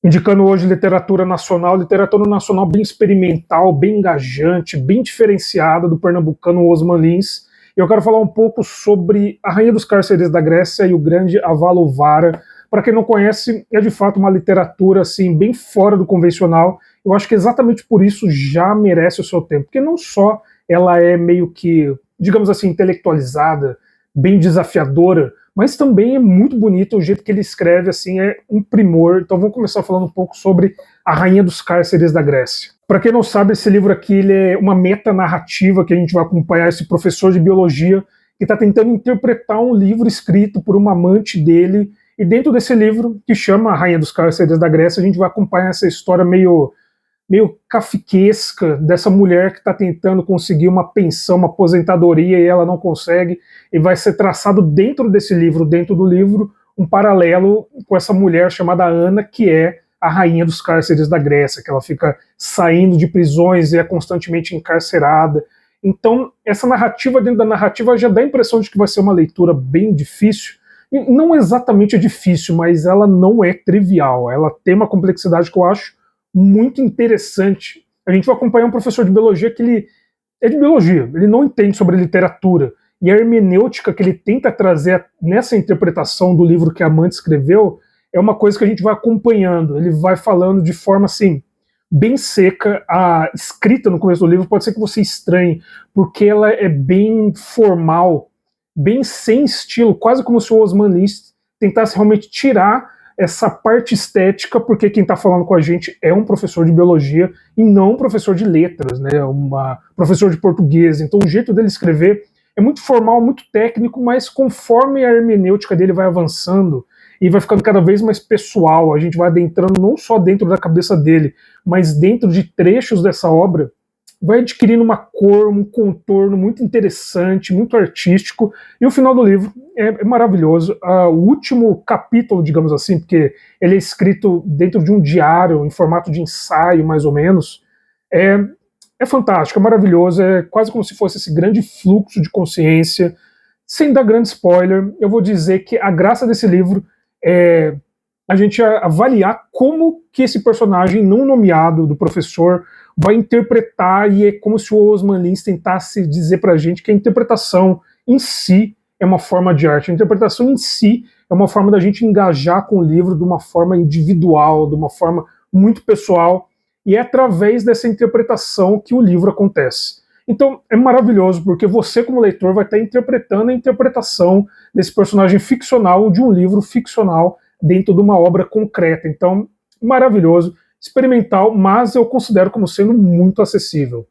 Indicando hoje literatura nacional bem experimental, bem engajante, bem diferenciada, do pernambucano Osman Lins. Eu quero falar um pouco sobre A Rainha dos Cárceres da Grécia e o Grande Avalovara. Para quem não conhece, é de fato uma literatura assim bem fora do convencional. Eu acho que exatamente por isso já merece o seu tempo, porque não só ela é meio que, digamos assim, intelectualizada, bem desafiadora, mas também é muito bonito o jeito que ele escreve, assim, é um primor. Então vamos começar falando um pouco sobre A Rainha dos Cárceres da Grécia. Para quem não sabe, esse livro aqui ele é uma metanarrativa que a gente vai acompanhar esse professor de biologia que está tentando interpretar um livro escrito por uma amante dele, e dentro desse livro, que chama A Rainha dos Cárceres da Grécia, a gente vai acompanhar essa história meio kafkiesca dessa mulher que está tentando conseguir uma pensão, uma aposentadoria, e ela não consegue, e vai ser traçado dentro desse livro, dentro do livro, um paralelo com essa mulher chamada Ana, que é a rainha dos cárceres da Grécia, que ela fica saindo de prisões e é constantemente encarcerada. Então, essa narrativa dentro da narrativa já dá a impressão de que vai ser uma leitura bem difícil. E não exatamente é difícil, mas ela não é trivial. Ela tem uma complexidade que eu acho muito interessante. A gente vai acompanhar um professor de biologia que ele é de biologia, ele não entende sobre literatura, e a hermenêutica que ele tenta trazer nessa interpretação do livro que a Amante escreveu é uma coisa que a gente vai acompanhando. Ele vai falando de forma assim bem seca. A escrita no começo do livro pode ser que você estranhe, porque ela é bem formal, bem sem estilo, quase como se o Osman Lins tentasse realmente tirar essa parte estética, porque quem está falando com a gente é um professor de biologia e não um professor de letras, né, professor de português. Então o jeito dele escrever é muito formal, muito técnico, mas conforme a hermenêutica dele vai avançando e vai ficando cada vez mais pessoal, a gente vai adentrando não só dentro da cabeça dele, mas dentro de trechos dessa obra, vai adquirindo uma cor, um contorno muito interessante, muito artístico, e o final do livro é maravilhoso. O último capítulo, digamos assim, porque ele é escrito dentro de um diário, em formato de ensaio, mais ou menos, é fantástico, é maravilhoso, é quase como se fosse esse grande fluxo de consciência. Sem dar grande spoiler, eu vou dizer que a graça desse livro é a gente avaliar como que esse personagem não nomeado do professor vai interpretar, e é como se o Osman Lins tentasse dizer pra gente que a interpretação em si é uma forma de arte, a interpretação em si é uma forma da gente engajar com o livro de uma forma individual, de uma forma muito pessoal, e é através dessa interpretação que o livro acontece. Então é maravilhoso, porque você como leitor vai estar interpretando a interpretação desse personagem ficcional de um livro ficcional dentro de uma obra concreta. Então, maravilhoso, experimental, mas eu considero como sendo muito acessível.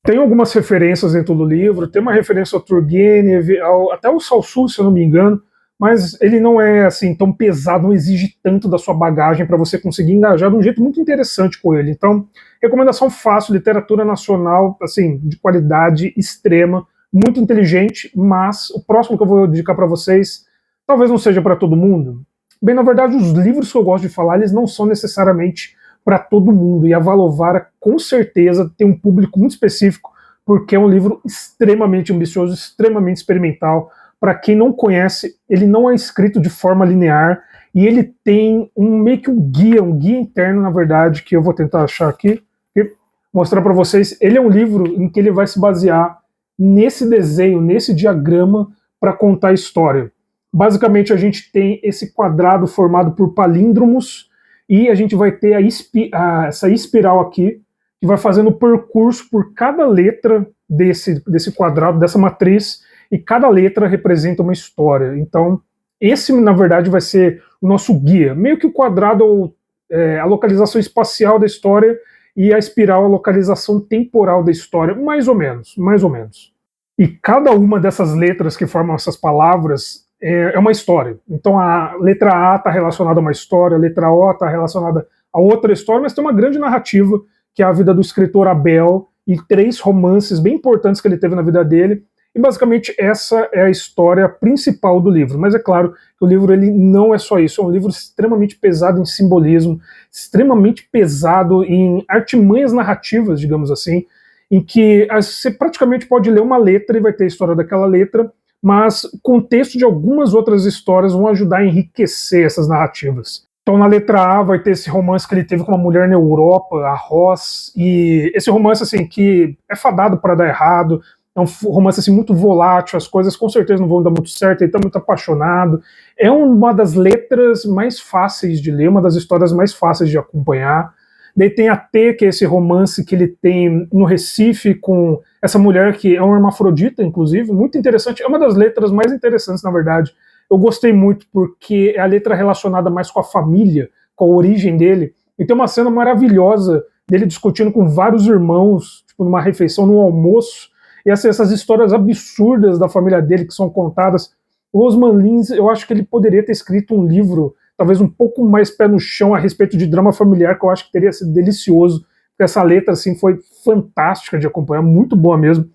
Tem algumas referências dentro do livro, tem uma referência ao Turgenev, até ao Salsu, se eu não me engano, mas ele não é assim tão pesado, não exige tanto da sua bagagem para você conseguir engajar de um jeito muito interessante com ele. Então, recomendação fácil, literatura nacional, assim, de qualidade extrema, muito inteligente, mas o próximo que eu vou indicar para vocês talvez não seja para todo mundo. Bem, na verdade, os livros que eu gosto de falar, eles não são necessariamente para todo mundo, e a Avalovara com certeza tem um público muito específico, porque é um livro extremamente ambicioso, extremamente experimental. Para quem não conhece, ele não é escrito de forma linear, e ele tem meio que um guia interno, na verdade, que eu vou tentar achar aqui, e mostrar para vocês. Ele é um livro em que ele vai se basear nesse desenho, nesse diagrama, para contar a história. Basicamente, a gente tem esse quadrado formado por palíndromos, e a gente vai ter essa espiral aqui, que vai fazendo percurso por cada letra desse quadrado, dessa matriz, e cada letra representa uma história. Então, esse, na verdade, vai ser o nosso guia. Meio que o quadrado a localização espacial da história, e a espiral a localização temporal da história, mais ou menos, mais ou menos. E cada uma dessas letras que formam essas palavras é uma história. Então a letra A está relacionada a uma história, a letra O está relacionada a outra história, mas tem uma grande narrativa, que é a vida do escritor Abel, e 3 romances bem importantes que ele teve na vida dele, e basicamente essa é a história principal do livro. Mas é claro que o livro ele não é só isso, é um livro extremamente pesado em simbolismo, extremamente pesado em artimanhas narrativas, digamos assim, em que você praticamente pode ler uma letra e vai ter a história daquela letra, mas o contexto de algumas outras histórias vão ajudar a enriquecer essas narrativas. Então, na letra A vai ter esse romance que ele teve com uma mulher na Europa, a Ross, e esse romance, assim, que é fadado para dar errado, é um romance, assim, muito volátil, as coisas com certeza não vão dar muito certo, ele tá muito apaixonado. É uma das letras mais fáceis de ler, uma das histórias mais fáceis de acompanhar. Daí tem a T, que é esse romance que ele tem no Recife com essa mulher que é uma hermafrodita, inclusive, muito interessante, é uma das letras mais interessantes, na verdade. Eu gostei muito porque é a letra relacionada mais com a família, com a origem dele. E tem uma cena maravilhosa dele discutindo com vários irmãos, tipo, numa refeição, num almoço. E assim, essas histórias absurdas da família dele que são contadas. O Osman Lins, eu acho que ele poderia ter escrito um livro, talvez um pouco mais pé no chão, a respeito de drama familiar, que eu acho que teria sido delicioso. Porque essa letra assim, foi fantástica de acompanhar, muito boa mesmo.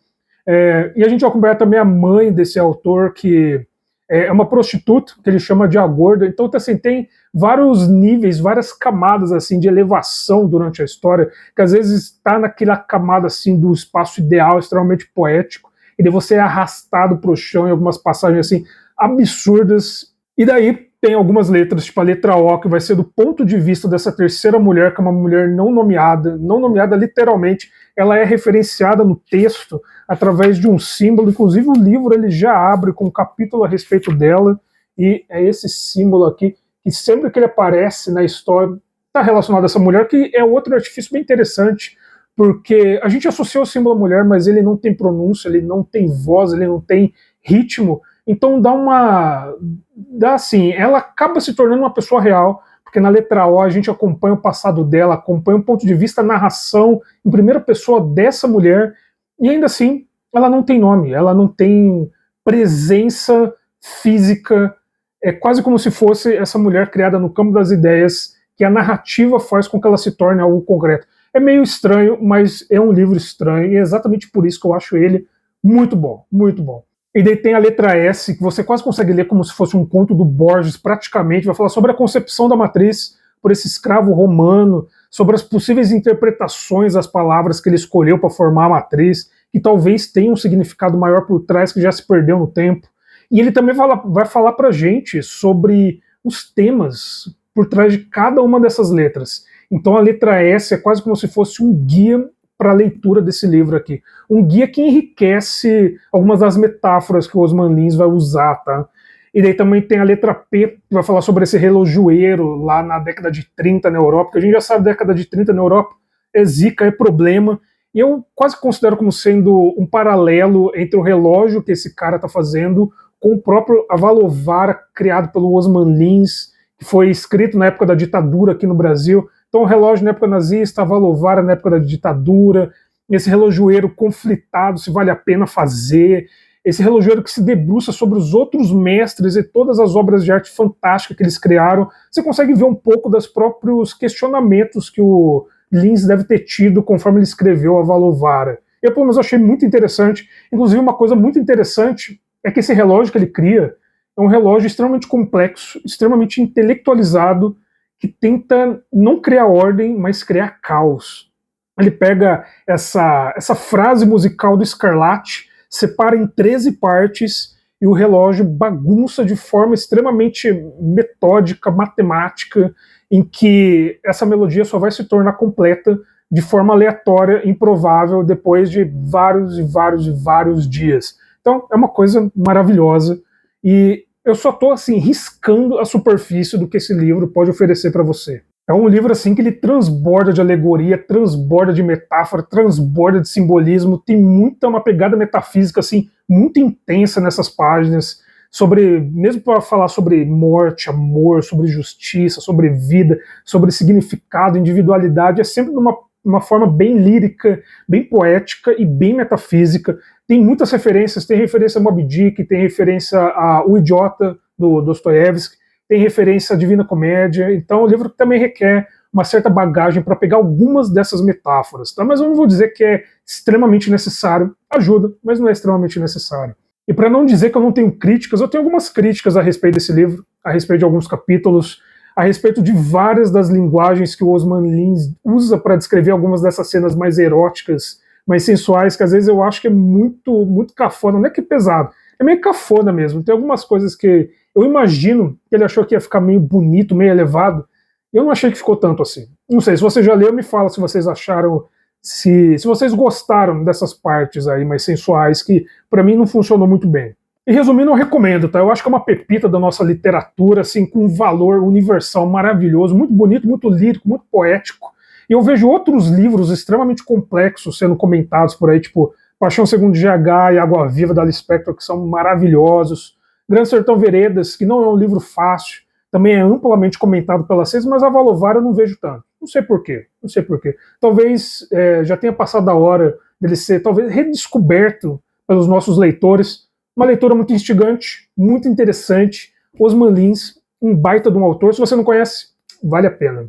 E a gente vai acompanhar também a mãe desse autor, que é uma prostituta, que ele chama de a gorda. Então, assim, tem vários níveis, várias camadas assim de elevação durante a história, que às vezes está naquela camada assim do espaço ideal, extremamente poético, e daí você é arrastado para o chão em algumas passagens assim absurdas. E daí tem algumas letras, tipo a letra O, que vai ser do ponto de vista dessa terceira mulher, que é uma mulher não nomeada literalmente, ela é referenciada no texto através de um símbolo, inclusive o livro ele já abre com um capítulo a respeito dela, e é esse símbolo aqui, que sempre que ele aparece na história, está relacionado a essa mulher, que é outro artifício bem interessante, porque a gente associa o símbolo à mulher, mas ele não tem pronúncia, ele não tem voz, ele não tem ritmo, então dá assim, ela acaba se tornando uma pessoa real, porque na letra O a gente acompanha o passado dela, acompanha o ponto de vista, a narração em primeira pessoa dessa mulher, e ainda assim ela não tem nome, ela não tem presença física, é quase como se fosse essa mulher criada no campo das ideias, que a narrativa faz com que ela se torne algo concreto. É meio estranho, mas é um livro estranho, e é exatamente por isso que eu acho ele muito bom, muito bom. E daí tem a letra S, que você quase consegue ler como se fosse um conto do Borges, praticamente, vai falar sobre a concepção da matriz por esse escravo romano, sobre as possíveis interpretações das palavras que ele escolheu para formar a matriz, que talvez tenha um significado maior por trás, que já se perdeu no tempo. E ele também vai falar para a gente sobre os temas por trás de cada uma dessas letras. Então a letra S é quase como se fosse um guia para a leitura desse livro aqui. Um guia que enriquece algumas das metáforas que o Osman Lins vai usar, tá? E daí também tem a letra P, que vai falar sobre esse relojoeiro lá na década de 30 na Europa, que a gente já sabe, década de 30 na Europa é zica, é problema, e eu quase considero como sendo um paralelo entre o relógio que esse cara está fazendo com o próprio Avalovar, criado pelo Osman Lins, que foi escrito na época da ditadura aqui no Brasil. Então, o relógio na época nazista, Avalovar na época da ditadura, esse relojoeiro conflitado, se vale a pena fazer, esse relojoeiro que se debruça sobre os outros mestres e todas as obras de arte fantástica que eles criaram. Você consegue ver um pouco dos próprios questionamentos que o Lins deve ter tido conforme ele escreveu Avalovar. Eu, pelo menos, achei muito interessante. Inclusive, uma coisa muito interessante é que esse relógio que ele cria é um relógio extremamente complexo, extremamente intelectualizado, que tenta não criar ordem, mas criar caos. Ele pega essa frase musical do Scarlatti, separa em 13 partes e o relógio bagunça de forma extremamente metódica, matemática, em que essa melodia só vai se tornar completa de forma aleatória, improvável, depois de vários e vários e vários dias. Então é uma coisa maravilhosa e eu só estou assim riscando a superfície do que esse livro pode oferecer para você. É um livro assim que ele transborda de alegoria, transborda de metáfora, transborda de simbolismo, tem uma pegada metafísica assim muito intensa nessas páginas, sobre mesmo para falar sobre morte, amor, sobre justiça, sobre vida, sobre significado, individualidade, é sempre de uma forma bem lírica, bem poética e bem metafísica. Tem muitas referências, tem referência a Moby Dick, tem referência a O Idiota, do Dostoiévski, tem referência à Divina Comédia, então o livro também requer uma certa bagagem para pegar algumas dessas metáforas, tá? Mas eu não vou dizer que é extremamente necessário, ajuda, mas não é extremamente necessário. E para não dizer que eu não tenho críticas, eu tenho algumas críticas a respeito desse livro, a respeito de alguns capítulos, a respeito de várias das linguagens que o Osman Lins usa para descrever algumas dessas cenas mais eróticas, mais sensuais, que às vezes eu acho que é muito, muito cafona, não é que é pesado, é meio cafona mesmo. Tem algumas coisas que eu imagino que ele achou que ia ficar meio bonito, meio elevado, Eu não achei que ficou tanto assim. Não sei, se você já leu, me fala se vocês acharam, se vocês gostaram dessas partes aí mais sensuais, que pra mim não funcionou muito bem. E resumindo, eu recomendo, tá? Eu acho que é uma pepita da nossa literatura, assim, com um valor universal maravilhoso, muito bonito, muito lírico, muito poético. E eu vejo outros livros extremamente complexos sendo comentados por aí, tipo Paixão Segundo GH e Água Viva da Alice Spector, que são maravilhosos. Grande Sertão Veredas, que não é um livro fácil, também é amplamente comentado pela César, mas a Valovar eu não vejo tanto. Não sei porquê, não sei porquê. Talvez já tenha passado a hora dele ser, talvez, redescoberto pelos nossos leitores. Uma leitura muito instigante, muito interessante. Osman Lins, um baita de um autor. Se você não conhece, vale a pena.